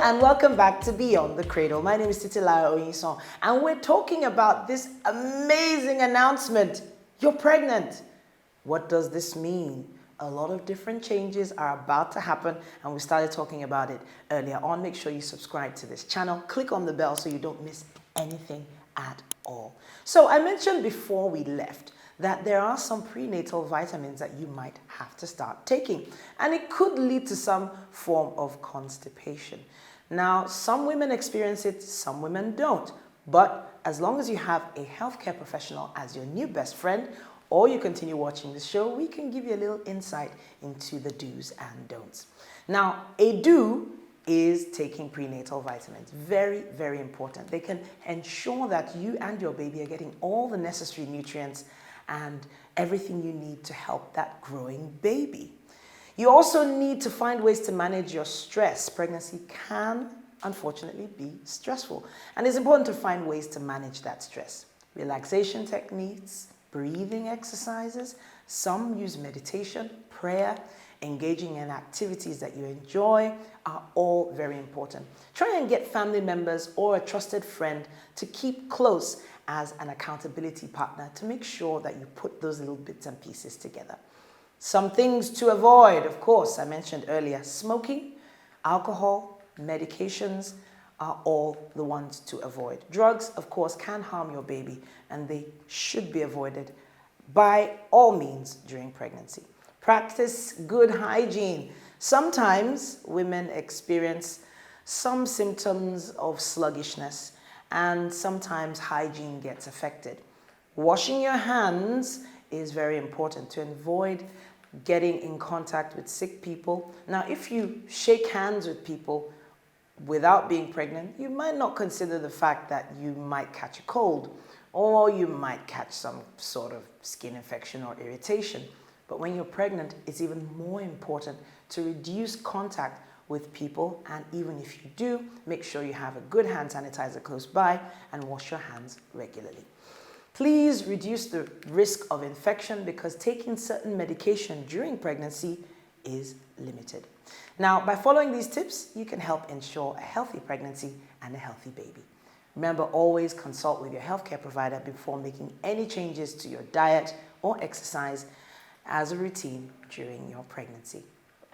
and welcome back to Beyond the Cradle. My name is Titilayo Oyinsan and we're talking about this amazing announcement. You're pregnant. What does this mean? A lot of different changes are about to happen and we started talking about it earlier on. Make sure you subscribe to this channel. Click on the bell so you don't miss anything at all. So I mentioned before we left that there are some prenatal vitamins that you might have to start taking, and it could lead to some form of constipation. Now, some women experience it, some women don't, but as long as you have a healthcare professional as your new best friend, or you continue watching the show, we can give you a little insight into the do's and don'ts. Now, a do is taking prenatal vitamins. Very, very important. They can ensure that you and your baby are getting all the necessary nutrients and everything you need to help that growing baby. You also need to find ways to manage your stress. Pregnancy can, unfortunately, be stressful, and it's important to find ways to manage that stress. Relaxation techniques, breathing exercises, some use meditation, prayer, engaging in activities that you enjoy are all very important. Try and get family members or a trusted friend to keep close as an accountability partner to make sure that you put those little bits and pieces together. Some things to avoid, of course, I mentioned earlier, smoking, alcohol, medications are all the ones to avoid. Drugs, of course, can harm your baby and they should be avoided by all means during pregnancy. Practice good hygiene. Sometimes women experience some symptoms of sluggishness and sometimes hygiene gets affected. Washing your hands is very important to avoid getting in contact with sick people. Now, if you shake hands with people without being pregnant, you might not consider the fact that you might catch a cold or you might catch some sort of skin infection or irritation. But when you're pregnant, it's even more important to reduce contact with people, and even if you do, make sure you have a good hand sanitizer close by and wash your hands regularly. Please reduce the risk of infection because taking certain medication during pregnancy is limited. Now, by following these tips, you can help ensure a healthy pregnancy and a healthy baby. Remember, always consult with your healthcare provider before making any changes to your diet or exercise as a routine during your pregnancy.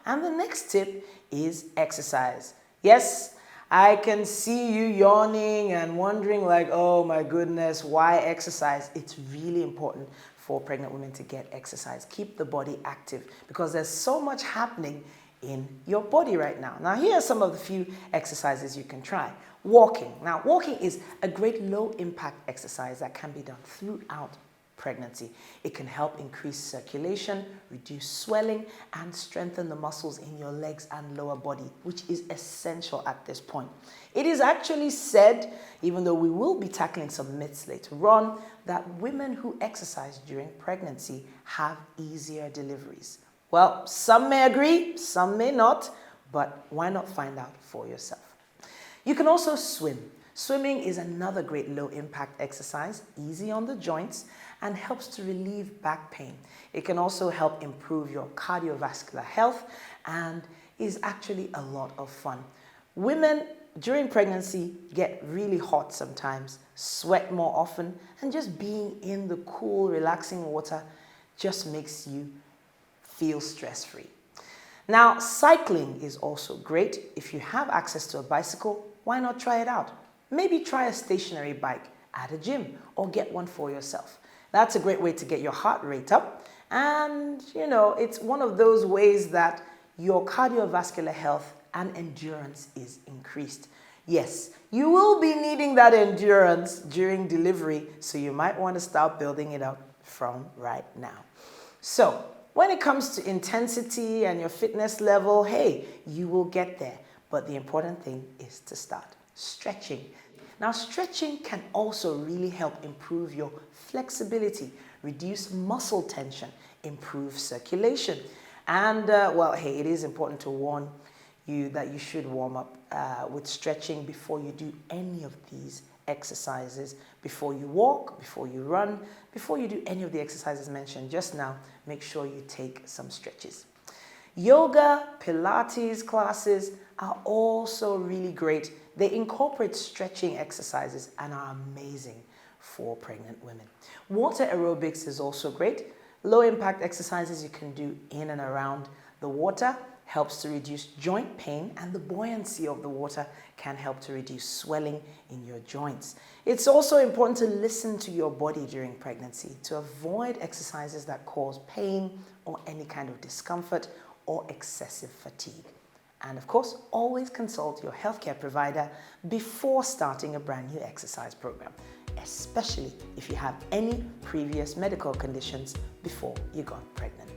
And the next tip is exercise. Yes, I can see you yawning and wondering like, oh my goodness, why exercise? It's really important for pregnant women to get exercise. Keep the body active because there's so much happening in your body right now. Now, here are some of the few exercises you can try. Walking. Now, walking is a great low impact exercise that can be done throughout pregnancy. It can help increase circulation, reduce swelling, and strengthen the muscles in your legs and lower body, which is essential at this point. It is actually said, even though we will be tackling some myths later on, that women who exercise during pregnancy have easier deliveries. Well, some may agree, some may not, but why not find out for yourself? You can also swim. Swimming is another great low-impact exercise, easy on the joints, and helps to relieve back pain. It can also help improve your cardiovascular health and is actually a lot of fun. Women during pregnancy get really hot sometimes, sweat more often, and just being in the cool, relaxing water just makes you feel stress-free. Now, cycling is also great. If you have access to a bicycle, why not try it out? Maybe try a stationary bike at a gym or get one for yourself. That's a great way to get your heart rate up. And, it's one of those ways that your cardiovascular health and endurance is increased. Yes, you will be needing that endurance during delivery, so you might want to start building it up from right now. So, when it comes to intensity and your fitness level, hey, you will get there. But the important thing is to start. Stretching. Now, stretching can also really help improve your flexibility, reduce muscle tension, improve circulation. And, hey, it is important to warn you that you should warm up with stretching before you do any of these exercises. Before you walk, before you run, before you do any of the exercises mentioned just now, make sure you take some stretches. Yoga, Pilates classes are also really great. They incorporate stretching exercises and are amazing for pregnant women. Water aerobics is also great. Low impact exercises you can do in and around the water helps to reduce joint pain, and the buoyancy of the water can help to reduce swelling in your joints. It's also important to listen to your body during pregnancy to avoid exercises that cause pain or any kind of discomfort or excessive fatigue. And of course, always consult your healthcare provider before starting a brand new exercise program, especially if you have any previous medical conditions before you got pregnant.